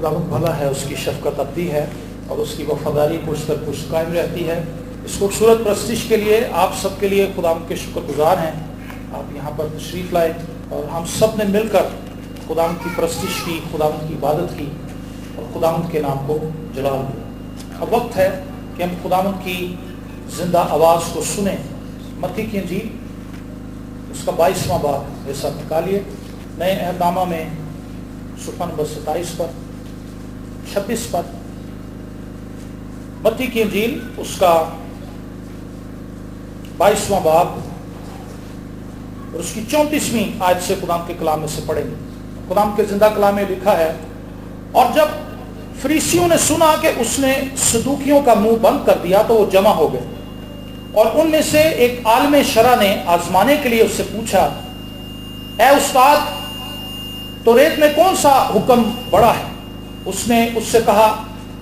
خداوند بھلا ہے، اس کی شفقت ابدی ہے اور اس کی وفاداری پشت در پشت قائم رہتی ہے۔ اس خوبصورت پرستش کے لیے آپ سب کے لیے خداوند کے شکر گزار ہیں۔ آپ یہاں پر تشریف لائے اور ہم سب نے مل کر خداوند کی پرستش کی، خداوند کی عبادت کی اور خداوند کے نام کو جلال دیا۔ اب وقت ہے کہ ہم خداوند کی زندہ آواز کو سنیں۔ متی کی انجیل اس کا 22واں باب میرے ساتھ نکالیے، نئے عہد نامہ میں صفحہ نمبر 27 پر 26 پر متی کی انجیل اس کا 22واں باب اور اس کی 34ویں آیت سے خداوند کے کلام میں سے پڑھیں گے۔ خداوند کے زندہ کلام میں لکھا ہے، اور جب فریسیوں نے سنا کہ اس نے صدوقیوں کا منہ بند کر دیا تو وہ جمع ہو گئے، اور ان میں سے ایک عالم شرع نے آزمانے کے لیے اس سے پوچھا، اے استاد، توریت میں کون سا حکم بڑا ہے؟ اس نے اس سے کہا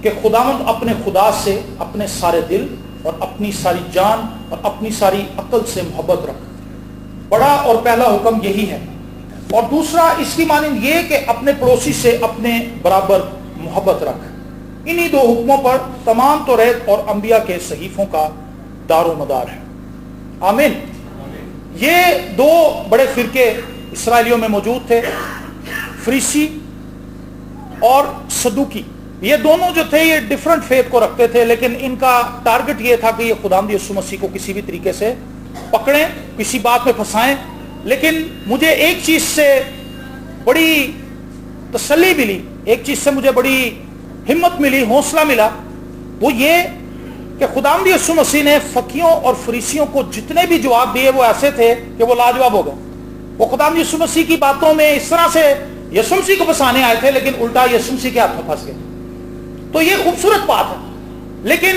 کہ خداوند اپنے خدا سے اپنے سارے دل اور اپنی ساری جان اور اپنی ساری عقل سے محبت رکھ، بڑا اور پہلا حکم یہی ہے، اور دوسرا اس کی مانند یہ کہ اپنے پڑوسی سے اپنے برابر محبت رکھ۔ انہی دو حکموں پر تمام توریت اور انبیاء کے صحیفوں کا دار و مدار ہے۔ آمین۔ یہ دو بڑے فرقے اسرائیلیوں میں موجود تھے، فریسی اور صدوقی۔ یہ دونوں جو تھے یہ ڈیفرنٹ فیتھ کو رکھتے تھے، لیکن ان کا ٹارگٹ یہ تھا کہ یہ خداوند یسوع مسیح کو کسی بھی طریقے سے پکڑیں، کسی بات میں پھنسائیں۔ لیکن مجھے ایک چیز سے بڑی تسلی ملی، ایک چیز سے مجھے بڑی ہمت ملی، حوصلہ ملا، وہ یہ کہ خداوند یسوع مسیح نے فقیوں اور فریسیوں کو جتنے بھی جواب دیے وہ ایسے تھے کہ وہ لاجواب ہو گئے۔ وہ خداوند یسوع مسیح کی باتوں میں اس طرح سے یسوع مسیح کو پھنسانے آئے تھے، لیکن الٹا یسوع مسیح کے ہاتھ میں پھنس گئے۔ تو یہ خوبصورت بات ہے، لیکن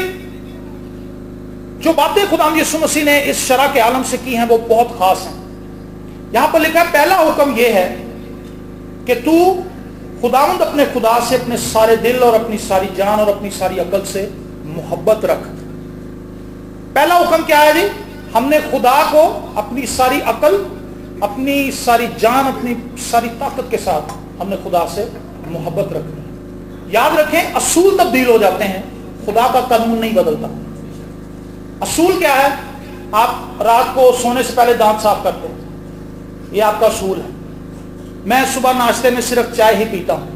جو باتیں خداوند یسوع مسیح نے اس شرع کے عالم سے کی ہیں وہ بہت خاص ہیں۔ یہاں پر لکھا ہے پہلا حکم یہ ہے کہ تو خداوند اپنے خدا سے اپنے سارے دل اور اپنی ساری جان اور اپنی ساری عقل سے محبت رکھ۔ پہلا حکم کیا ہے جی؟ ہم نے خدا کو اپنی ساری عقل، اپنی ساری جان، اپنی ساری طاقت کے ساتھ ہم نے خدا سے محبت رکھنی۔ یاد رکھیں، اصول تبدیل ہو جاتے ہیں، خدا کا قانون نہیں بدلتا۔ اصول کیا ہے؟ آپ رات کو سونے سے پہلے دانت صاف کرتے ہیں، یہ آپ کا اصول ہے۔ میں صبح ناشتے میں صرف چائے ہی پیتا ہوں،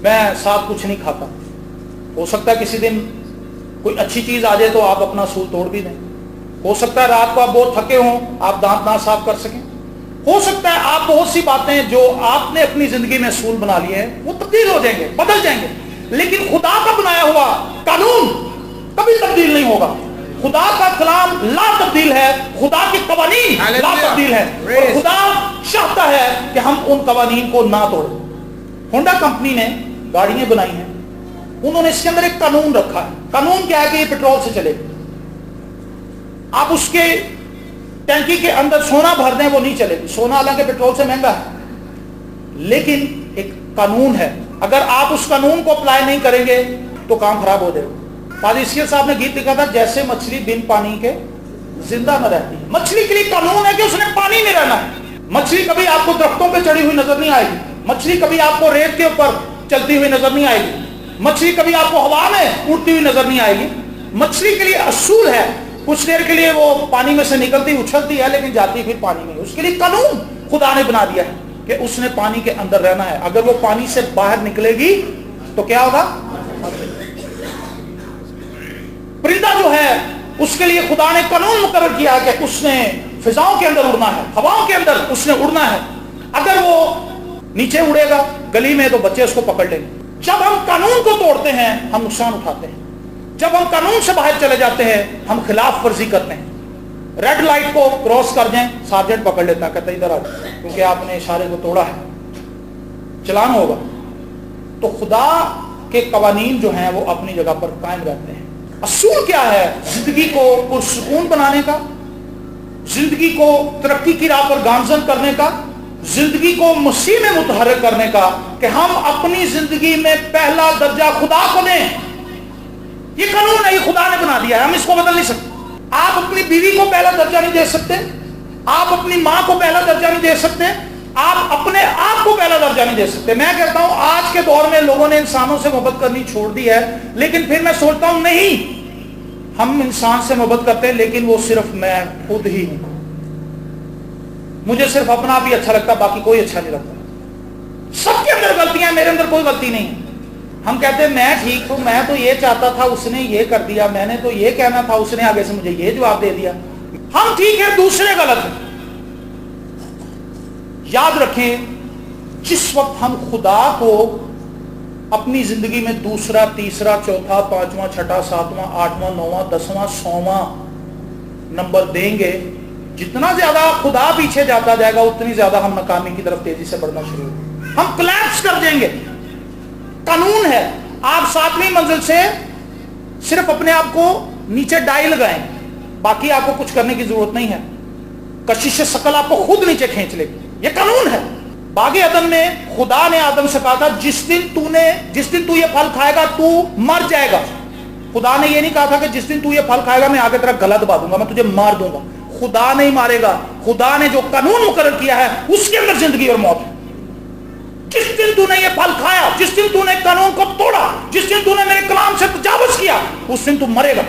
میں ساتھ کچھ نہیں کھاتا۔ ہو سکتا ہے کسی دن کوئی اچھی چیز آ جائے تو آپ اپنا اصول توڑ بھی دیں۔ ہو سکتا ہے رات کو آپ بہت تھکے ہوں، آپ دانت نہ صاف کر سکیں۔ ہو سکتا ہے آپ بہت سی باتیں جو آپ نے اپنی زندگی میں اصول بنا لیے ہیں وہ تبدیل ہو جائیں گے، بدل جائیں گے، لیکن خدا کا بنایا ہوا قانون کبھی تبدیل نہیں ہوگا۔ خدا کا کلام لا تبدیل ہے، خدا کے قوانین لا تبدیل ہے، اور خدا چاہتا ہے کہ ہم ان قوانین کو نہ توڑیں۔ ہونڈا کمپنی نے گاڑیاں بنائی ہیں، انہوں نے اس کے اندر ایک قانون رکھا ہے۔ قانون کیا ہے کہ یہ پیٹرول سے چلے گی، آپ اس کے ٹینکی کے اندر سونا بھر دیں وہ نہیں چلے گی، سونا حالانکہ پیٹرول سے مہنگا ہے، لیکن ایک قانون ہے، اگر آپ اس قانون کو اپلائی نہیں کریں گے تو کام خراب ہو جائے گا۔ قاضی اسکیل صاحب نے گیت لکھا تھا، جیسے مچھلی بن پانی کے زندہ نہ رہتی۔ مچھلی کے لیے قانون ہے کہ اس نے پانی میں رہنا ہے۔ مچھلی کبھی آپ کو درختوں پہ چڑھی ہوئی نظر نہیں آئے گی، مچھلی کبھی آپ کو ریت کے اوپر چلتی ہوئی نظر نہیں آئے گی، مچھلی کبھی آپ کو ہوا میں اڑتی ہوئی نظر نہیں آئے گی۔ مچھلی کے لیے اصول ہے، کچھ دیر کے لیے وہ پانی میں سے نکلتی اچھلتی ہے لیکن جاتی پھر پانی میں، اس کے لیے قانون خدا نے بنا دیا ہے کہ اس نے پانی کے اندر رہنا ہے۔ اگر وہ پانی سے باہر نکلے گی تو کیا ہوگا؟ پرندہ جو ہے اس کے لیے خدا نے قانون مقرر کیا کہ اس نے فضاؤں کے اندر اڑنا ہے، ہواؤں کے اندر اس نے اڑنا ہے۔ اگر وہ نیچے اڑے گا گلی میں تو بچے اس کو پکڑ لیں گے۔ جب ہم قانون کو توڑتے ہیں ہم نقصان اٹھاتے ہیں، جب ہم قانون سے باہر چلے جاتے ہیں ہم خلاف ورزی کرتے ہیں۔ ریڈ لائٹ کو کراس کر جائیں، سارجنٹ پکڑ لیتا ہے، کہتا ہے ادھر آ کیونکہ آپ نے اشارے کو توڑا ہے، چلان ہوگا۔ تو خدا کے قوانین جو ہیں وہ اپنی جگہ پر قائم رہتے ہیں۔ اصول کیا ہے؟ زندگی کو پرسکون بنانے کا، زندگی کو ترقی کی راہ پر گامزن کرنے کا، زندگی کو مسیح میں متحرک کرنے کا، کہ ہم اپنی زندگی میں پہلا درجہ خدا کو دیں۔ یہ قانون ہے، یہ خدا نے بنا دیا ہے، ہم اس کو بدل نہیں سکتے۔ آپ اپنی بیوی کو پہلا درجہ نہیں دے سکتے، آپ اپنی ماں کو پہلا درجہ نہیں دے سکتے، آپ اپنے آپ کو پہلا درجہ نہیں دے سکتے. میں کہتا ہوں آج کے دور میں لوگوں نے انسانوں سے محبت کرنی چھوڑ دی ہے, لیکن پھر میں سوچتا ہوں نہیں, ہم انسان سے محبت کرتے ہیں لیکن وہ صرف میں خود ہی ہوں. مجھے صرف اپنا آپ ہی اچھا لگتا, باقی کوئی اچھا نہیں لگتا. سب کے اندر غلطیاں, میرے اندر کوئی غلطی نہیں ہے. ہم کہتے ہیں میں ٹھیک ہوں, میں تو یہ چاہتا تھا اس نے یہ کر دیا, میں نے تو یہ کہنا تھا اس نے آگے سے مجھے یہ جواب دے دیا. ہم ٹھیک ہیں, دوسرے غلط ہیں. یاد رکھیں, جس وقت ہم خدا کو اپنی زندگی میں دوسرا, تیسرا, چوتھا, پانچواں, چھٹا, ساتواں, آٹھواں, نواں, 10واں, 100واں نمبر دیں گے, جتنا زیادہ خدا پیچھے جاتا جائے گا اتنی زیادہ ہم ناکامی کی طرف تیزی سے بڑھنا شروع ہوگا. ہم کلیپس کر دیں گے. قانون ہے, آپ 7ویں منزل سے صرف اپنے آپ کو نیچے ڈائی لگائیں, باقی آپ کو کچھ کرنے کی ضرورت نہیں ہے. کشش ثقل آپ کو خود نیچے کھینچ لے گی, یہ قانون ہے. باغ عدن میں خدا نے آدم سے کہا تھا جس دن تو یہ پھل کھائے گا تو مر جائے گا. خدا نے یہ نہیں کہا تھا کہ جس دن تو یہ پھل کھائے گا میں آگے تیرا گلا دبا دوں گا, میں تجھے مار دوں گا. خدا نہیں مارے گا. خدا نے جو قانون مقرر کیا ہے اس کے اندر زندگی اور موت ہے. جس دن تو نے یہ پھل کھایا, جس دن تو نے قانون کو توڑا, جس دن تو نے میرے کلام سے تجاوز کیا, اس دن تو مرے گا,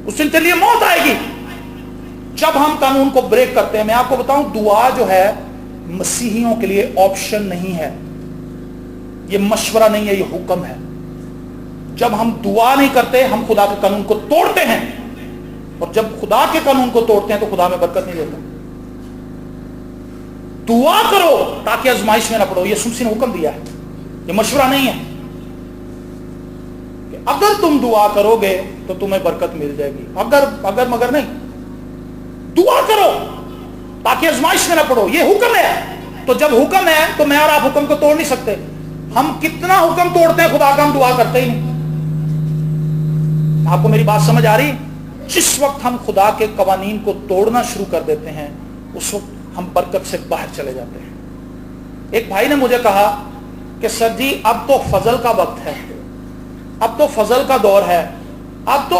اس دن تیرے لیے موت آئے گی. جب ہم قانون کو بریک کرتے ہیں, میں آپ کو بتاؤں دعا جو ہے مسیحیوں کے لیے آپشن نہیں ہے, یہ مشورہ نہیں ہے, یہ حکم ہے. جب ہم دعا نہیں کرتے ہم خدا کے قانون کو توڑتے ہیں, اور جب خدا کے قانون کو توڑتے ہیں تو خدا میں برکت نہیں دیتا. دعا کرو تاکہ آزمائش میں نہ پڑو, یہ مسیح نے حکم دیا ہے, یہ مشورہ نہیں ہے. کہ اگر تم دعا کرو گے تو تمہیں برکت مل جائے گی, اگر مگر نہیں. دعا کرو تاکہ آزمائش میں نہ پڑو, یہ حکم ہے. تو جب حکم ہے تو میں اور آپ حکم کو توڑ نہیں سکتے. ہم کتنا حکم توڑتے ہیں خدا کا, ہم دعا کرتے ہی نہیں. آپ کو میری بات سمجھ آ رہی؟ جس وقت ہم خدا کے قوانین کو توڑنا شروع کر دیتے ہیں اس وقت ہم برکت سے باہر چلے جاتے ہیں. ایک بھائی نے مجھے کہا کہ سر جی اب تو فضل کا وقت ہے, اب تو فضل کا دور ہے, اب تو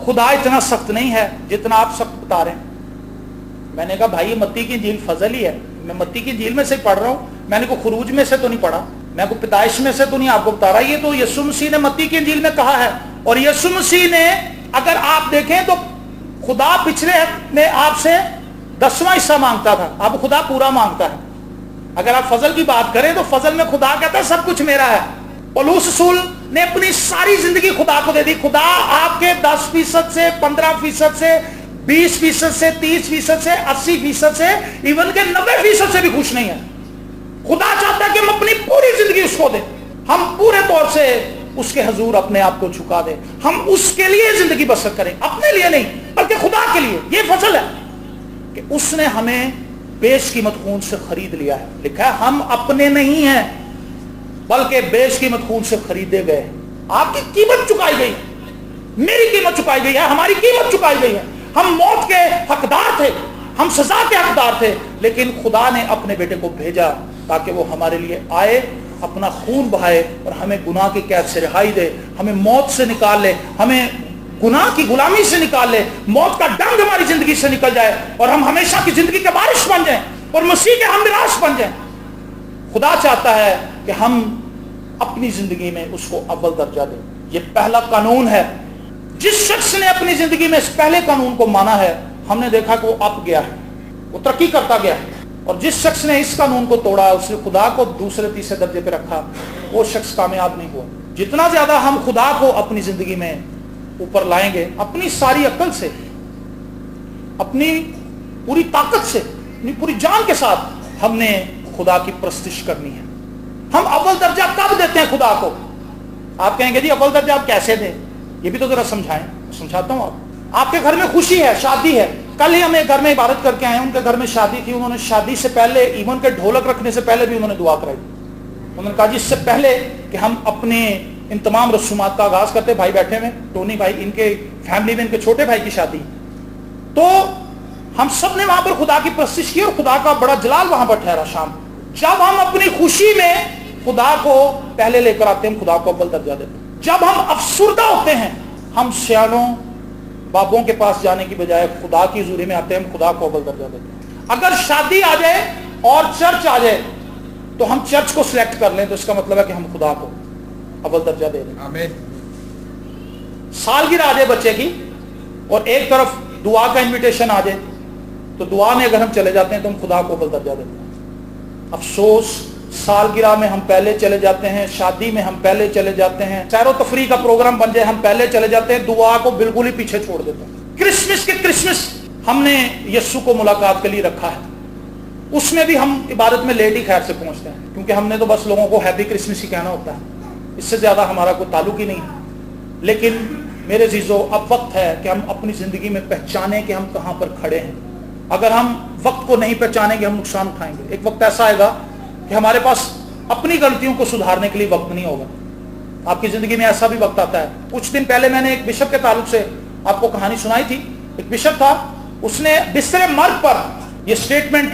خدا اتنا سخت نہیں ہے جتنا آپ سخت بتا رہے ہیں. میں نے کہا بھائی متی کی انجیل فضل ہی ہے, میں متی کی انجیل میں سے پڑھ رہا ہوں, میں نے کوئی خروج میں سے تو نہیں پڑھا, میں کوئی پیدائش میں سے تو نہیں آپ کو بتا رہا. یہ تو یسوع مسیح نے متی کی انجیل میں کہا ہے. اور یسوع مسیح نے, اگر آپ دیکھیں تو خدا پچھلے میں آپ سے 10واں حصہ مانگتا تھا, اب خدا پورا مانگتا ہے. اگر آپ فضل کی بات کریں تو فضل میں خدا کہتا ہے سب کچھ میرا ہے. پولس رسول نے اپنی ساری زندگی خدا کو دے دی. خدا آپ کے 10% سے, 15% سے, 20% سے, 30% سے, 80% سے, ایون کہ 90% سے بھی خوش نہیں ہے. خدا چاہتا ہے کہ ہم اپنی پوری زندگی اس کو دیں, ہم پورے طور سے اس کے حضور اپنے آپ کو جھکا دیں, ہم اس کے لیے زندگی بسر کریں, اپنے لیے نہیں بلکہ خدا کے لیے. یہ فضل ہے کہ اس نے ہمیں بیش قیمت خون سے خرید لیا ہے. لکھا ہے ہم اپنے نہیں ہیں بلکہ بیش قیمت خون سے خریدے گئے. آپ کی قیمت چکائی گئی, میری قیمت چکائی گئی ہے, ہماری قیمت چکائی گئی ہے. ہم موت کے حقدار تھے, ہم سزا کے حقدار تھے, لیکن خدا نے اپنے بیٹے کو بھیجا تاکہ وہ ہمارے لیے آئے, اپنا خون بہائے اور ہمیں گناہ کی قید سے رہائی دے, ہمیں موت سے نکال لے, ہمیں گناہ کی غلامی سے نکال لے, موت کا ڈنگ ہماری زندگی سے نکل جائے اور ہم ہمیشہ کی زندگی کے وارث بن جائیں اور مسیح کے ہم میراث بن جائیں. خدا چاہتا ہے کہ ہم اپنی زندگی میں اس کو اول درجہ دیں. یہ پہلا قانون ہے. جس شخص نے اپنی زندگی میں اس پہلے قانون کو مانا ہے, ہم نے دیکھا کہ وہ اپ گیا ہے, وہ ترقی کرتا گیا ہے. اور جس شخص نے اس قانون کو توڑا, اس نے خدا کو دوسرے تیسرے درجے پہ رکھا, وہ شخص کامیاب نہیں ہوا. جتنا زیادہ ہم خدا کو اپنی زندگی میں اوپر لائیں گے, اپنی ساری عقل سے, اپنی پوری طاقت سے, اپنی پوری جان کے ساتھ ہم نے خدا کی پرستش کرنی ہے. ہم اول درجہ کب دیتے ہیں خدا کو؟ آپ کہیں گے جی اول درجہ آپ کیسے دیں, یہ بھی تو ذرا سمجھائیں. سمجھاتا ہوں. آپ کے گھر میں خوشی ہے, شادی ہے. کل ہی ہم ایک گھر میں عبادت کر کے آئے, ان کے گھر میں شادی تھی. انہوں نے شادی سے پہلے, ایون کے ڈھولک رکھنے سے پہلے بھی انہوں نے دعا کرائی. انہوں نے کہا جی اس سے پہلے کہ ہم اپنے ان تمام رسومات کا آغاز کرتے, بھائی بیٹھے ہوئے ٹونی بھائی, ان کے فیملی میں ان کے چھوٹے بھائی کی شادی, تو ہم سب نے وہاں پر خدا کی پرستش کی اور خدا کا بڑا جلال وہاں پر ٹھہرا شام. جب ہم اپنی خوشی میں خدا کو پہلے لے کر آتے ہیں, خدا کو اول درجہ دیتے ہیں. جب ہم افسردہ ہوتے ہیں, ہم سیانوں بابوں کے پاس جانے کی بجائے خدا کی حضوری میں آتے ہیں, ہم خدا کو اول درجہ دیتے ہیں. اگر شادی آ جائے اور چرچ آ جائے تو ہم چرچ کو سلیکٹ کر لیں تو اس کا مطلب ہے کہ ہم خدا کو اول درجہ دے دیں. آمین. سالگرہ آ جائے بچے کی اور ایک طرف دعا کا انویٹیشن آ جائے تو دعا میں اگر ہم چلے جاتے ہیں تو ہم خدا کو اول درجہ دیتے ہیں. افسوس سالگرہ میں ہم پہلے چلے جاتے ہیں, شادی میں ہم پہلے چلے جاتے ہیں, سیر و تفریح کا پروگرام بن جائے ہم پہلے چلے جاتے ہیں, دعا کو بالکل ہی پیچھے چھوڑ دیتے ہیں. کرسمس کے کرسمس ہم نے یسوع کو ملاقات کے لیے رکھا ہے, اس میں بھی ہم عبادت میں لیٹ ہی خیر سے پہنچتے ہیں کیونکہ ہم نے تو بس لوگوں کو ہیپی کرسمس ہی کہنا ہوتا ہے, اس سے زیادہ ہمارا کوئی تعلق ہی نہیں ہے. لیکن میرے عزیزو اب وقت ہے کہ ہم اپنی زندگی میں پہچانیں کہ ہم کہاں پر کھڑے ہیں. اگر ہم وقت کو نہیں پہچانیں گے ہم نقصان اٹھائیں گے. ایک وقت ایسا آئے گا کہ ہمارے پاس اپنی غلطیوں کو سدھارنے کے لیے وقت نہیں ہوگا. آپ کی زندگی میں ایسا بھی وقت آتا ہے. کچھ دن پہلے میں نے ایک بشپ کے تعلق سے آپ کو کہانی سنائی تھی. ایک بشپ تھا, اس نے بستر مرگ پر یہ سٹیٹمنٹ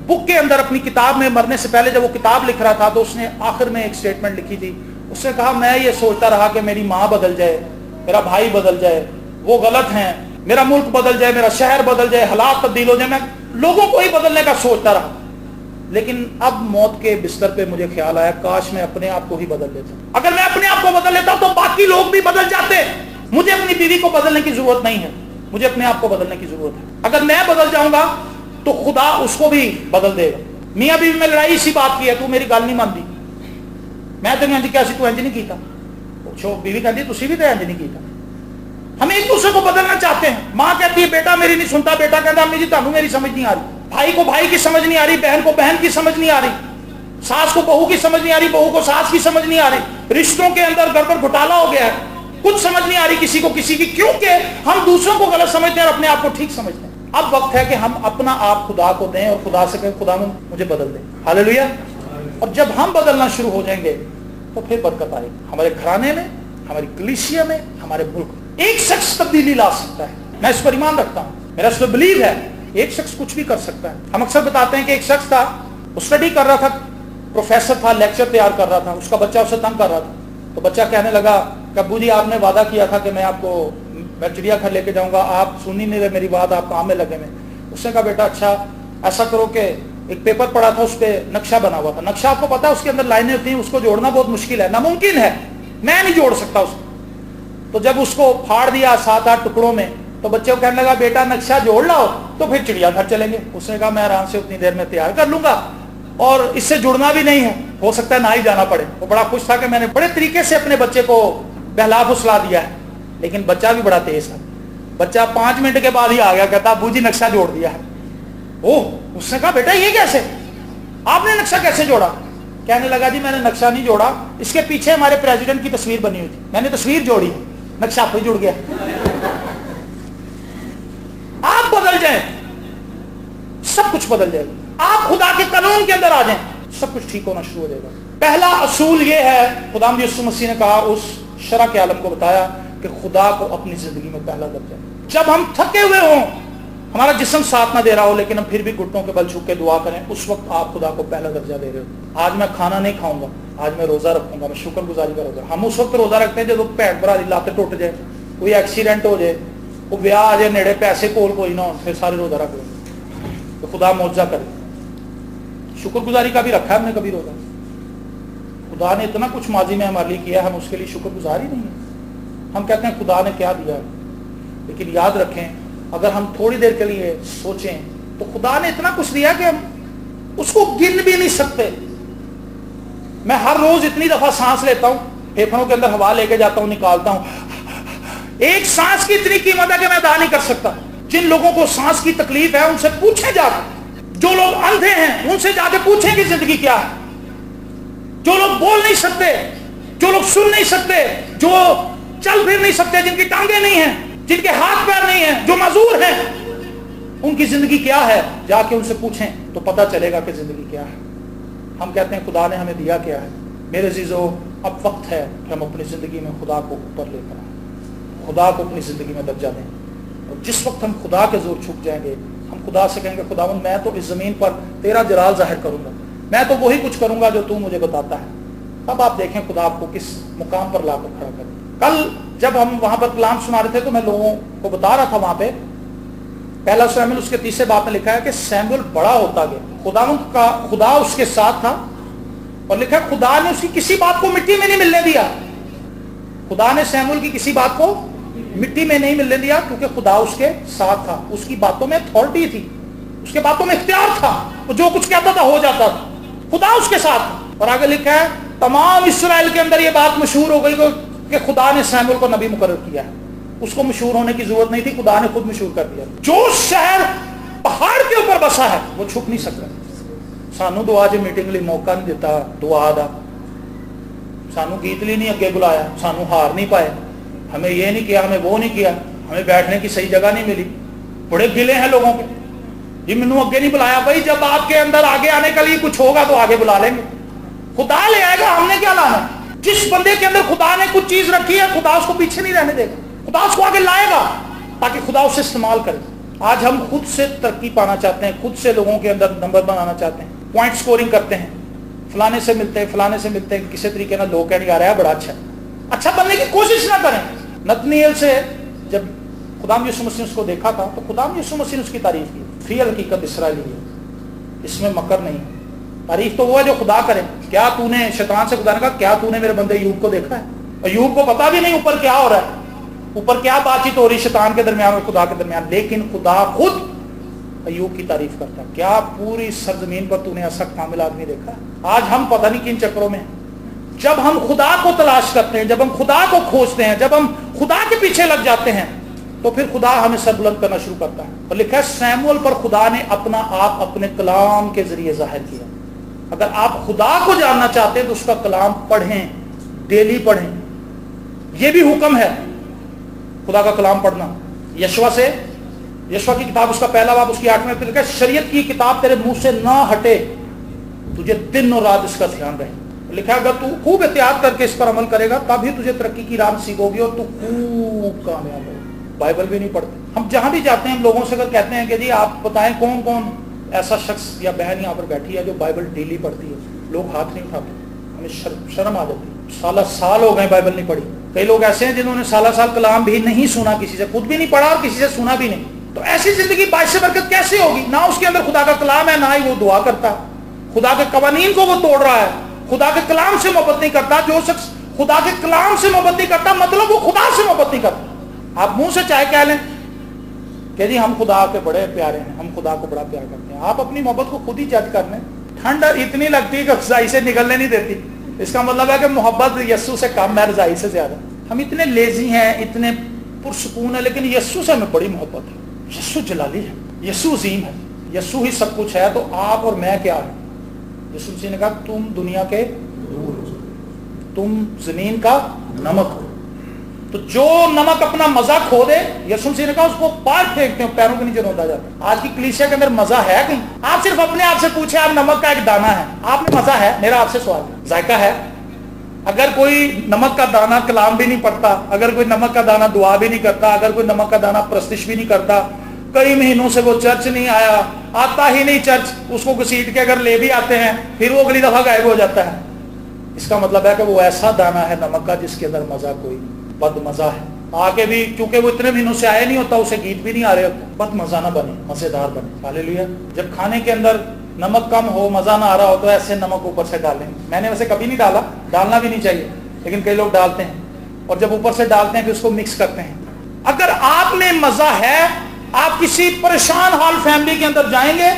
بک کے اندر اپنی کتاب میں مرنے سے پہلے جب وہ کتاب لکھ رہا تھا تو اس نے آخر میں ایک سٹیٹمنٹ لکھی تھی. اس نے کہا میں یہ سوچتا رہا کہ میری ماں بدل جائے, میرا بھائی بدل جائے, وہ غلط ہیں, میرا ملک بدل جائے, میرا شہر بدل جائے, حالات تبدیل ہو جائے, میں لوگوں کو ہی بدلنے کا سوچتا رہا. لیکن اب موت کے بستر پہ مجھے خیال آیا کاش میں اپنے آپ کو ہی بدل لیتا. اگر میں اپنے آپ کو بدل لیتا تو باقی لوگ بھی بدل جاتے. مجھے اپنی بیوی کو بدلنے کی ضرورت نہیں ہے, مجھے اپنے آپ کو بدلنے کی ضرورت ہے. اگر میں بدل جاؤں گا تو خدا اس کو بھی بدل دے گا. میاں بیوی میں لڑائی اسی بات کی ہے, تو میری گل نہیں مانتی, میں تو نہیں کیا تو انج نہیں کیتا, بیوی کہتی تسی بھی تو انج نہیں کیتا. ہم ایک دوسرے کو بدلنا چاہتے ہیں. ماں کہتی ہے بیٹا میری نہیں سنتا, بیٹا کہتا امی جی تانوں میری سمجھ نہیں آ رہی, بھائی کو بھائی کی سمجھ نہیں آ رہی, بہن کو بہن کی سمجھ نہیں آ رہی, ساس کو بہو کی سمجھ نہیں آ رہی, بہو کو ساس کی سمجھ نہیں آ رہی, رشتوں کے اندر گڑبڑ گھوٹالا ہو گیا ہے, کچھ سمجھ نہیں آ رہی کسی کو کسی کی, کیونکہ ہم دوسروں کو غلط سمجھتے ہیں اور اپنے آپ کو ٹھیک سمجھتے ہیں. اب وقت ہے کہ ہم اپنا آپ خدا کو دیں اور خدا سے کہیں خدا مجھے بدل دیں. ہاللیلویا. اور جب ہم بدلنا شروع ہو جائیں گے تو پھر برکت آئے گی ہمارے گھرانے میں, ہماری کلیسیا میں, ہمارے ملک میں. ایک شخص تبدیلی لا سکتا ہے, میں اس پر ایمان رکھتا ہوں, میرا اس پر بلیو ہے. ایک شخص کچھ بھی کر سکتا ہے. ہم اکثر بتاتے ہیں کہ ایک شخص تھا, وہ اسٹڈی کر رہا تھا, پروفیسر تھا, لیکچر تیار کر رہا تھا, اس کا بچہ اسے تنگ کر رہا تھا. تو بچہ کہنے لگا کہ ابو جی آپ نے وعدہ کیا تھا کہ میں آپ کو میں چڑیا گھر لے کے جاؤں گا, آپ سن ہی نہیں رہے میری بات, آپ کام میں لگے میں. اس نے کہا بیٹا اچھا ایسا کرو کہ ایک پیپر پڑا تھا, اس پہ نقشہ بنا ہوا تھا. نقشہ آپ کو پتا ہے اس کے اندر لائنیں ہوتی ہیں, اس کو جوڑنا بہت مشکل ہے, ناممکن ہے, میں نہیں جوڑ سکتا اس کو. تو جب اس کو پھاڑ دیا 7-8 ٹکڑوں میں تو بچے کو کہنے لگا بیٹا نقشہ جوڑ لاؤ تو پھر چڑیا گھر چلیں گے. اس نے کہا میں آرام سے اتنی دیر میں تیار کر لوں گا اور اس سے جڑنا بھی نہیں ہے, ہو سکتا ہے نہ ہی جانا پڑے. وہ بڑا خوش تھا کہ میں نے بڑے طریقے سے اپنے بچے کو بہلا پھسلا دیا ہے. لیکن بچہ بھی بڑا تیز ہے, بچہ 5 منٹ کے بعد ہی آ گیا, کہتا ابو جی نقشہ جوڑ دیا ہے. اس نے کہا بیٹا یہ کیسے, آپ نے نقشہ کیسے جوڑا؟ کہنے لگا جی میں نے نقشہ نہیں جوڑا, اس کے پیچھے ہمارے پریزیڈنٹ کی تصویر بنی ہوئی تھی, میں نے تصویر جوڑی, نقشہ آپ ہی جڑ گیا. آپ بدل جائیں سب کچھ بدل جائے گا. آپ خدا کے قانون کے اندر آ جائیں سب کچھ ٹھیک ہونا شروع ہو جائے گا. پہلا اصول یہ ہے, خداوند یسوع مسیح نے کہا, اس شرع کے عالم کو بتایا کہ خدا کو اپنی زندگی میں پہلا درجہ. جب ہم تھکے ہوئے ہوں, ہمارا جسم ساتھ نہ دے رہا ہو, لیکن ہم پھر بھی گھٹنوں کے بل چھو کے دعا کریں, اس وقت آپ خدا کو پہلا درجہ دے رہے ہو. آج میں کھانا نہیں کھاؤں گا, آج میں روزہ رکھوں گا, میں شکر گزاری کا روزہ. ہم اس وقت روزہ رکھتے ہیں جب بھن بھرا لاتے ٹوٹ جائے, کوئی ایکسیڈنٹ ہو جائے, کوئی بیاہ آ جائے نیڑے, پیسے کول کوئی نہ ہو, پھر سارے روزہ رکھ لیں تو خدا معجزہ کرے. شکر گزاری کا بھی رکھا ہے ہم نے کبھی روزہ. خدا نے اتنا کچھ ماضی میں ہمارے لیے کیا, ہم اس کے لیے شکر گزار ہی نہیں ہے. ہم کہتے ہیں خدا نے کیا دیا, لیکن یاد رکھیں اگر ہم تھوڑی دیر کے لیے سوچیں تو خدا نے اتنا کچھ دیا کہ ہم اس کو گن بھی نہیں سکتے. میں ہر روز اتنی دفعہ سانس لیتا ہوں, پھیپھڑوں کے اندر ہوا لے کے جاتا ہوں, نکالتا ہوں. ایک سانس کی اتنی قیمت ہے کہ میں ادا نہیں کر سکتا. جن لوگوں کو سانس کی تکلیف ہے ان سے پوچھیں جا کے, جو لوگ اندھے ہیں ان سے جا کے پوچھیں کہ زندگی کیا ہے. جو لوگ بول نہیں سکتے, جو لوگ سن نہیں سکتے, جو چل پھر نہیں سکتے, جن کی ٹانگیں نہیں ہیں, جن کے ہاتھ پیر نہیں ہیں, جو معذور ہیں, ان کی زندگی کیا ہے, جا کے ان سے پوچھیں تو پتہ چلے گا کہ زندگی کیا ہے. ہم کہتے ہیں خدا نے ہمیں دیا کیا ہے. میرے عزیزو اب وقت ہے کہ ہم اپنی زندگی میں خدا کو اوپر لے کر آئیں, خدا کو اپنی زندگی میں درجہ دیں. اور جس وقت ہم خدا کے زور چھک جائیں گے, ہم خدا سے کہیں گے خداوند میں تو اس زمین پر تیرا جلال ظاہر کروں گا, میں تو وہی کچھ کروں گا جو تو مجھے بتاتا ہے. اب آپ دیکھیں خدا آپ کو کس مقام پر لا کر کھڑا کرے. کل جب ہم وہاں پر کلام سنا رہے تھے تو میں لوگوں کو بتا رہا تھا وہاں پہ پہلا سیموئیل اس کے 30 باب میں لکھا ہے کہ سیموئیل بڑا ہوتا گیا، خدا اس کے ساتھ تھا، اور لکھا ہے خدا نے اس کی کسی بات کو مٹی میں نہیں ملنے دیا. خدا نے سیموئیل کی کسی بات کو مٹی میں نہیں ملنے دیا کیونکہ خدا اس کے ساتھ تھا. اس کی باتوں میں اتھارٹی تھی، اس کے باتوں میں اختیار تھا، وہ جو کچھ کہتا تھا ہو جاتا تھا. خدا اس کے ساتھ تھا. اور آگے لکھا ہے تمام اسرائیل کے اندر یہ بات مشہور ہو گئی کہ خدا نے سیموئیل کو نبی مقرر کیا ہے. اس کو مشہور ہونے کی ضرورت نہیں تھی، خدا نے خود مشہور کر دیا. جو شہر پہاڑ کے اوپر بسا ہے وہ چھپ نہیں سکتا. سانو دعا جو میٹنگ لی موقع نہیں دیتا دعا دا، سانو گیت لی نہیں اگے بلایا، سانو ہار نہیں پائے، ہمیں یہ نہیں کیا، ہمیں وہ نہیں کیا، ہمیں بیٹھنے کی صحیح جگہ نہیں ملی. بڑے گلے ہیں لوگوں کے، جی منو اگے نہیں بلایا. بھائی جب آپ کے اندر آگے آنے کے لیے کچھ ہوگا تو آگے بلا لیں گے، خدا لے آئے گا، ہم نے کیا لانا. جس بندے کے اندر خدا نے کچھ چیز رکھی ہے خدا اس کو پیچھے نہیں رہنے دے گا، خدا اس کو آگے لائے گا تاکہ خدا اسے استعمال کرے. آج ہم خود سے ترقی پانا چاہتے ہیں، خود سے لوگوں کے اندر نمبر بنانا چاہتے ہیں، پوائنٹ سکورنگ کرتے ہیں، فلانے سے ملتے ہیں فلانے سے ملتے ہیں، کسی طریقے نہ لوگ کہنے آ رہا ہے بڑا اچھا ہے. اچھا بننے کی کوشش نہ کریں. نتنیل سے جب خدا یسوع مسیح اس کو دیکھا تھا تو خدا یسوع مسیح نے اس کی تعریف کی. فی الحقیقت اسرائیلی ہے، اس میں مکر نہیں. تعریف تو وہ ہے جو خدا کرے. کیا تو نے شیطان سے خدا نے کہا کیا تو نے میرے بندے ایوب کو دیکھا ہے؟ ایوب کو پتا بھی نہیں اوپر کیا ہو رہا ہے، اوپر کیا بات چیت ہو رہی شیطان کے درمیان اور خدا کے درمیان، لیکن خدا خود ایوب کی تعریف کرتا ہے. کیا پوری سرزمین پر تو نے ایسا کامل آدمی دیکھا؟ آج ہم پتہ نہیں کن چکروں میں، جب ہم خدا کو تلاش کرتے ہیں، جب ہم خدا کو کھوجتے ہیں، جب ہم خدا کے پیچھے لگ جاتے ہیں تو پھر خدا ہمیں سر بلند کرنا شروع کرتا ہے. اور لکھا ہے سیموئیل پر خدا نے اپنا آپ اپنے کلام کے ذریعے ظاہر کیا. اگر آپ خدا کو جاننا چاہتے ہیں تو اس کا کلام پڑھیں، ڈیلی پڑھیں. یہ بھی حکم ہے خدا کا کلام پڑھنا. یشوع کی کتاب اس کا پہلا باب اس کی 8ویں پہ لکھا ہے شریعت کی کتاب تیرے منہ سے نہ ہٹے، تجھے دن اور رات اس کا دھیان رہے. لکھا ہے اگر تو خوب احتیاط کر کے اس پر عمل کرے گا تب ہی تجھے ترقی کی راہ سیکھو گی اور تو خوب کامیاب ہوگی. بائبل بھی نہیں پڑھتے ہم. جہاں بھی جاتے ہیں ہم لوگوں سے اگر کہتے ہیں کہ جی آپ بتائیں کون کون ایسا شخص یا بہن یہاں پر بیٹھی ہے جو بائبل ڈیلی پڑھتی ہے، لوگ ہاتھ نہیں اٹھاتے. ہمیں شرم آ جاتی ہے. سال ہو گئے بائبل نہیں پڑھی. کئی لوگ ایسے ہیں جنہوں نے سال کلام بھی نہیں سنا، کسی سے خود بھی نہیں پڑھا اور کسی سے سنا بھی نہیں. تو ایسی زندگی باعث برکت کیسے ہوگی؟ نہ اس کے اندر خدا کا کلام ہے، نہ ہی وہ دعا کرتا، خدا کے قوانین کو وہ توڑ رہا ہے، خدا کے کلام سے محبت نہیں کرتا. جو شخص خدا کے کلام سے محبت نہیں کرتا مطلب وہ خدا سے محبت نہیں کرتا. آپ منہ سے چاہے کہہ لیں کہ جی ہم خدا کے بڑے پیارے ہیں، ہم خدا کو بڑا پیار کرتے ہیں، آپ اپنی محبت کو خود ہی جج کر لیں. ٹھنڈ اتنی لگتی ہے کہ رضائی سے نکلنے نہیں دیتی. اس کا مطلب ہے کہ محبت یسوع سے کم ہے، رضائی سے زیادہ. ہم اتنے لیزی ہیں، اتنے پرسکون ہیں، لیکن یسوع سے ہمیں بڑی محبت ہے. یسوع جلالی ہے، یسوع عظیم ہے، یسوع ہی سب کچھ ہے. تو آپ اور میں کیا ہے؟ یسوع مسیح نے کہا تم دنیا کے نور ہو، تم زمین کا نمک ہو. تو جو نمک اپنا مزہ کھو دے، یسوع مسیح نے کہا اس کو پار پھینکتے ہیں، پیروں کے نیچے روندا جاتا ہے. آج کی کلیسیا کے اندر مزہ ہے کہیں؟ آپ صرف اپنے آپ سے پوچھیں آپ نمک کا ایک دانہ ہے، آپ میں مزہ ہے؟ میرا آپ سے سوال ہے، ذائقہ ہے؟ اگر کوئی نمک کا دانہ کلام بھی نہیں پڑھتا، اگر کوئی نمک کا دانہ دعا بھی نہیں کرتا، اگر کوئی نمک کا دانہ پرستش بھی نہیں کرتا، کئی مہینوں سے وہ چرچ نہیں آیا، آتا ہی نہیں چرچ، اس کو گھسیٹ کے اگر لے بھی آتے ہیں پھر وہ اگلی دفعہ غائب ہو جاتا ہے، اس کا مطلب ہے کہ وہ ایسا دانہ ہے نمک کا جس کے اندر مزہ کوئی بد مزہ ہے. آگے بھی کیونکہ وہ اتنے مہینوں سے آیا نہیں ہوتا، اسے گیت بھی نہیں آ رہے ہوتے، بد مزہ نہ بنے، مزیدار بنے. ہاللیلویا. جب کھانے کے اندر نمک کم ہو، مزہ نہ آ رہا ہو تو ایسے نمک اوپر سے ڈالیں. میں نے ویسے کبھی نہیں ڈالا، ڈالنا بھی نہیں چاہیے، لیکن کئی لوگ ڈالتے ہیں اور جب اوپر سے ڈالتے ہیں پھر اس کو مکس کرتے ہیں. اگر آپ میں مزہ ہے، آپ کسی پریشان حال فیملی کے اندر جائیں گے،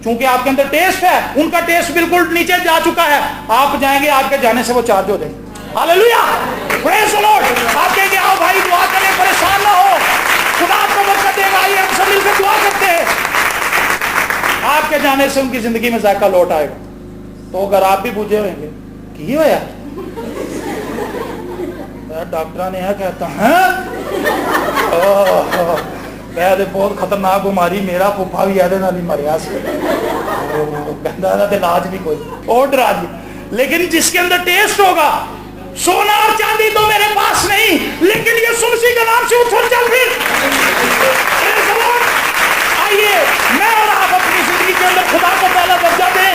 چونکہ آپ کے اندر ٹیسٹ ہے، ان کا ٹیسٹ بالکل نیچے جا چکا ہے، آپ جائیں گے، آپ کے جانے سے وہ چارج ہو جائیں گے. ہاللیلویا. پریز دی لارڈ. آپ کہیں گے آؤ بھائی دعا کریں، پریشان نہ ہو، خدا آپ کو برکت دے گا. آئیے ہم سب مل کر دعا کرتے ہیں. آپ کے جانے سے ان کی زندگی میں ذائقہ لوٹ آئے گا. تو اگر آپ بھی بوجھے ہوئیں گے کہ یہ ہوا ڈاکٹر نے یہ کہتا ہے بہت خطرناک بیماری، میرا پھوپھا بھی آدھے نہ نہیں مریا سے علاج بھی کوئی اور ڈرا دیا. لیکن جس کے اندر ٹیسٹ ہوگا، سونا اور چاندی تو میرے پاس نہیں، لیکن یہ مسیح کے نام سے اٹھ اور چل پھر. آئیے میں اور آپ اپنی زندگی کے اندر خدا کو پہلا درجہ دیں.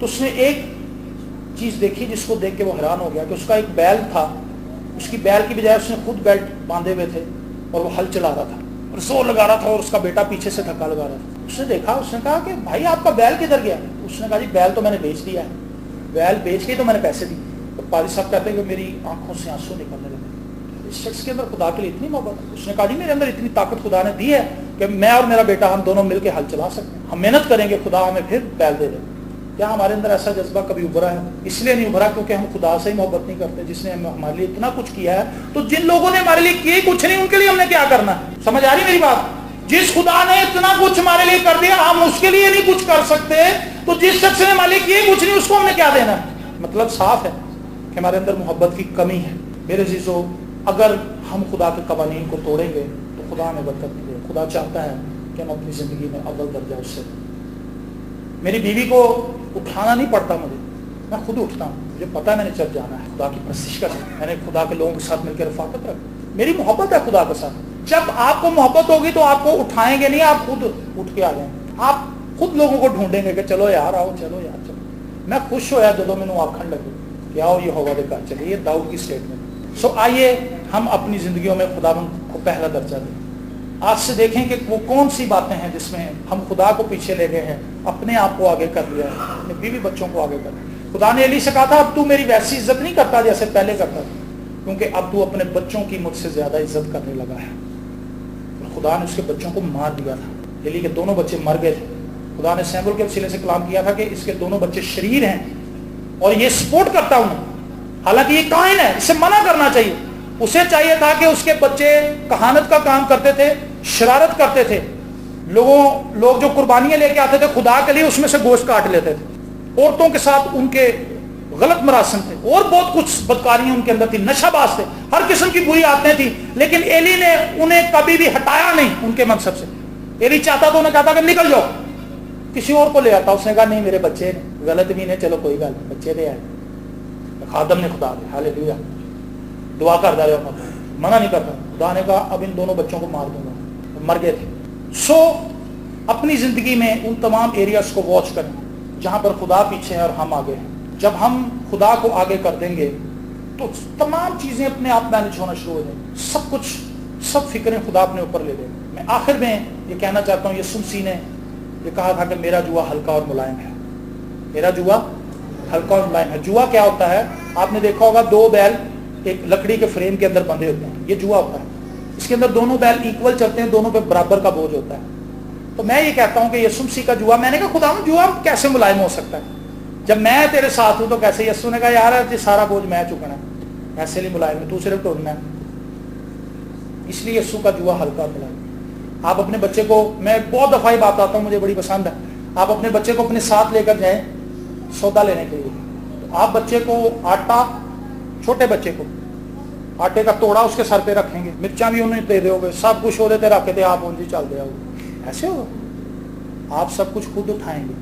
تو اس نے ایک چیز دیکھی جس کو دیکھ کے وہ حیران ہو گیا کہ اس کا ایک بیل تھا، اس کی بیل کی بجائے اس نے خود بیلٹ باندھے ہوئے تھے اور وہ ہل چلا رہا تھا اور زور لگا رہا تھا اور اس کا بیٹا پیچھے سے دھکا لگا رہا تھا۔ اس نے دیکھا، اس نے کہا کہ بھائی آپ کا بیل کدھر گیا؟ اس نے کہا جی بیل تو میں نے بیچ دیا ہے، بیل بیچ کے تو میں نے پیسے دی۔ اور پادری صاحب کہتے ہیں کہ میری آنکھوں سے آنسو نکلنے لگے، اس شخص کے اندر خدا کے لیے اتنی محبت ہے۔ اس نے کہا جی میرے اندر اتنی طاقت خدا نے دی ہے کہ میں اور میرا بیٹا ہم دونوں مل کے ہل چلا سکتے ہیں، ہم محنت کریں گے، خدا ہمیں پھر بیل دے دے۔ کیا ہمارے اندر ایسا جذبہ کبھی ابھرا ہے؟ اس لیے نہیں ابھرا کیونکہ ہم خدا سے ہی محبت نہیں کرتے جس نے ہمارے لیے اتنا کچھ کیا ہے۔ تو جن لوگوں نے ہمارے لیے کیا کچھ نہیں، ان کے لیے ہم نے کیا کرنا ہے؟ سمجھ آ رہی میری بات؟ جس خدا نے اتنا کچھ ہمارے لیے کر دیا ہم اس کے لیے نہیں کچھ کر سکتے، تو جس شخص نے ہمارے لیے کیا کچھ نہیں اس کو ہم نے کیا دینا ہے؟ مطلب صاف ہے کہ ہمارے اندر محبت کی کمی ہے۔ میرے عزیزو، اگر ہم خدا کے قوانین کو توڑیں گے تو خدا ہمیں برکت نہیں دے۔ خدا چاہتا ہے کہ ہم اپنی زندگی میں اول درجہ اس سے دیں۔ میری بیوی کو اٹھانا نہیں پڑتا، میں خود اٹھتا ہوں، مجھے پتا ہے میں نے چل جانا ہے، خدا کی پرستش کرنا، میں نے خدا کے لوگوں کے ساتھ مل کے رفاقت رکھ، میری محبت ہے خدا کے ساتھ۔ جب آپ کو محبت ہوگی تو آپ کو اٹھائیں گے نہیں، آپ خود اٹھ کے آ جائیں، آپ خود لوگوں کو ڈھونڈیں گے کہ چلو یار آؤ، چلو یار چلو۔ میں خوش ہوا جب میں نے آخر لگے کہ آؤ یہ ہوگا دے کر چلے، یہ داؤد کی اسٹیٹمنٹ۔ سو آئیے ہم اپنی زندگیوں میں خداوند کو پہلا درجہ دیں۔ آج سے دیکھیں کہ وہ کون سی باتیں ہیں جس میں ہم خدا کو پیچھے لے گئے ہیں، اپنے آپ کو آگے کر لیا ہے، اپنے بیوی بچوں کو آگے کر لیا۔ خدا نے علی سے کہا تھا اب تو میری ویسی عزت نہیں کرتا جیسے پہلے کرتا تھا، کیونکہ اب تو اپنے بچوں کی مجھ سے زیادہ عزت کرنے لگا ہے۔ خدا نے اس کے بچوں کو مار دیا تھا، علی کے دونوں بچے مر گئے تھے۔ خدا نے سیمول کے وسیلے سے کلام کیا تھا کہ اس کے دونوں بچے شریر ہیں اور یہ سپورٹ کرتا انہیں، حالانکہ یہ کاہن ہے، اسے منع کرنا چاہیے۔ اسے چاہیے تھا کہ اس کے بچے کہانت کا کام کرتے تھے، شرارت کرتے تھے، لوگ جو قربانیاں لے کے آتے تھے خدا کے لیے اس میں سے گوشت کاٹ لیتے تھے، عورتوں کے ساتھ ان کے غلط مراسم تھے اور بہت کچھ بدکاریاں ان کے اندر تھی، نشہ باز تھے، ہر قسم کی بری عادتیں تھیں، لیکن ایلی نے انہیں کبھی بھی ہٹایا نہیں ان کے منصب سے۔ ایلی چاہتا تو انہیں کہتا کہ نکل جاؤ، کسی اور کو لے آتا، اس نے کہا نہیں میرے بچے غلط بھی نہیں، چلو کوئی گل نہیں، بچے لے آئے، خادم نے خدا دے، ہاللیلویا، دعا کر دے، منع نہیں کرتا۔ خدا نے کہا اب ان دونوں بچوں کو مار دوں گا، مر گئے تھے۔ سو اپنی زندگی میں ان تمام ایریاز کو واچ کریں جہاں پر خدا پیچھے ہے اور ہم آگے ہیں۔ جب ہم خدا کو آگے کر دیں گے تو تمام چیزیں اپنے آپ مینج ہونا شروع ہو جائیں، سب کچھ، سب فکریں خدا اپنے اوپر لے لیں۔ میں آخر میں یہ کہنا چاہتا ہوں، یسوع مسیح نے یہ کہا تھا کہ میرا جوا ہلکا اور ملائم ہے، میرا جوا ہلکا اور ملائم ہے۔ جوا کیا ہوتا ہے؟ آپ نے دیکھا ہوگا دو بیل ایک لکڑی کے فریم کے اندر بندھے ہوتے ہیں، یہ جوا ہوتا ہے، اس کے اندر دونوں بیل ایکول چلتے ہیں، دونوں پہ برابر کا بوجھ ہوتا ہے۔ تو میں یہ کہتا ہوں کہ یسوع مسیح کا جوا، میں نے کہا خدا جوا کیسے ملائم ہو سکتا ہے؟ جب میں تیرے ساتھ ہوں تو کیسے؟ یسوع نے کہا یار سارا بوجھ میں چکنا ہے، ایسے نہیں ملائم ہے، تو صرف ٹورنا ہے، اس لیے یسوع کا جوا ہلکا اور ملائم۔ آپ اپنے بچے کو، میں بہت دفعہ بات آتا ہوں، مجھے بڑی پسند ہے، آپ اپنے بچے کو اپنے ساتھ لے کر جائیں سودا لینے کے لیے، تو آپ بچے کو آٹا، چھوٹے بچے کو آٹے کا توڑا اس کے سر پہ رکھیں گے، مرچاں بھی انہیں دے دو گے، سب کچھ ہو دیتے رکھے تھے، آپ انجی چل دیا ہوگا، ایسے ہوگا؟ آپ سب کچھ خود اٹھائیں گے،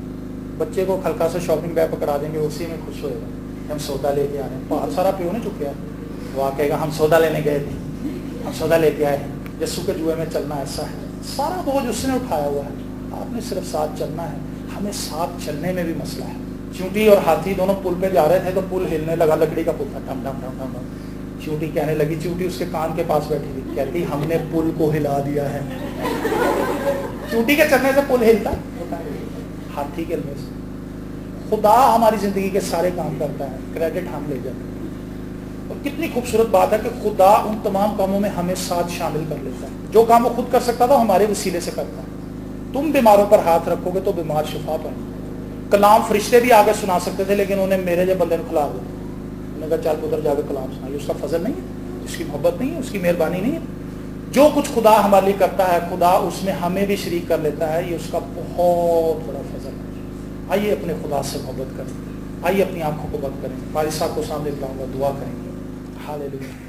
بچے کو ہلکا سے شاپنگ بیگ پکڑا دیں گے، اسی میں خوش ہوئے گا ہم سودا لے کے آ رہے ہیں، باہر سارا پیو نہیں چکے ہیں، وہ آ کہے گا ہم سودا لینے گئے تھے، ہم سودا لے کے آئے ہیں۔ یسوع کے جوئے میں چلنا ایسا ہے، سارا بوجھ اس نے اٹھایا ہوا ہے، آپ نے صرف ساتھ چلنا ہے۔ ہمیں ساتھ چلنے میں بھی مسئلہ ہے۔ چونٹی اور ہاتھی دونوں پل پہ جا رہے تھے تو پل ہلنے لگا، لکڑی کا پل تھا، ڈم ڈم ڈم ڈم ڈم، چونٹی کہنے لگی، چونٹی اس کے کان کے پاس بیٹھی تھی، کہتی ہم نے پل کو ہلا دیا ہے۔ چونٹی کے چلنے سے پل ہلتا ہے، ہاتھی کے ہلنے سے۔ خدا ہماری زندگی کے سارے کام کرتا ہے، کریڈٹ ہم لے جاتے ہیں۔ اور کتنی خوبصورت بات ہے کہ خدا ان تمام کاموں میں ہمیں ساتھ شامل کر لیتا ہے، جو کام وہ خود کر سکتا تھا ہمارے وسیلے سے کرتا ہے۔ تم بیماروں پر ہاتھ رکھو گے تو بیمار شفا پائیں گے۔ کلام فرشتے بھی آگے سنا سکتے تھے، لیکن انہیں میرے جو بندے نے کھلا دیا، انہوں نے کہا چل ادھر جا کے کلام سنا، یہ اس کا فضل نہیں ہے، اس کی محبت نہیں ہے، اس کی مہربانی نہیں ہے۔ جو کچھ خدا ہمارے لیے کرتا ہے، خدا اس میں ہمیں بھی شریک کر لیتا ہے، یہ اس کا بہت بڑا فضل ہے۔ آئیے اپنے خدا سے محبت کریں، آئیے اپنی آنکھوں کو بند کریں، فارس صاحب کو سامنے بلاؤں گا، دعا کریں گے۔ ہاللیلویا۔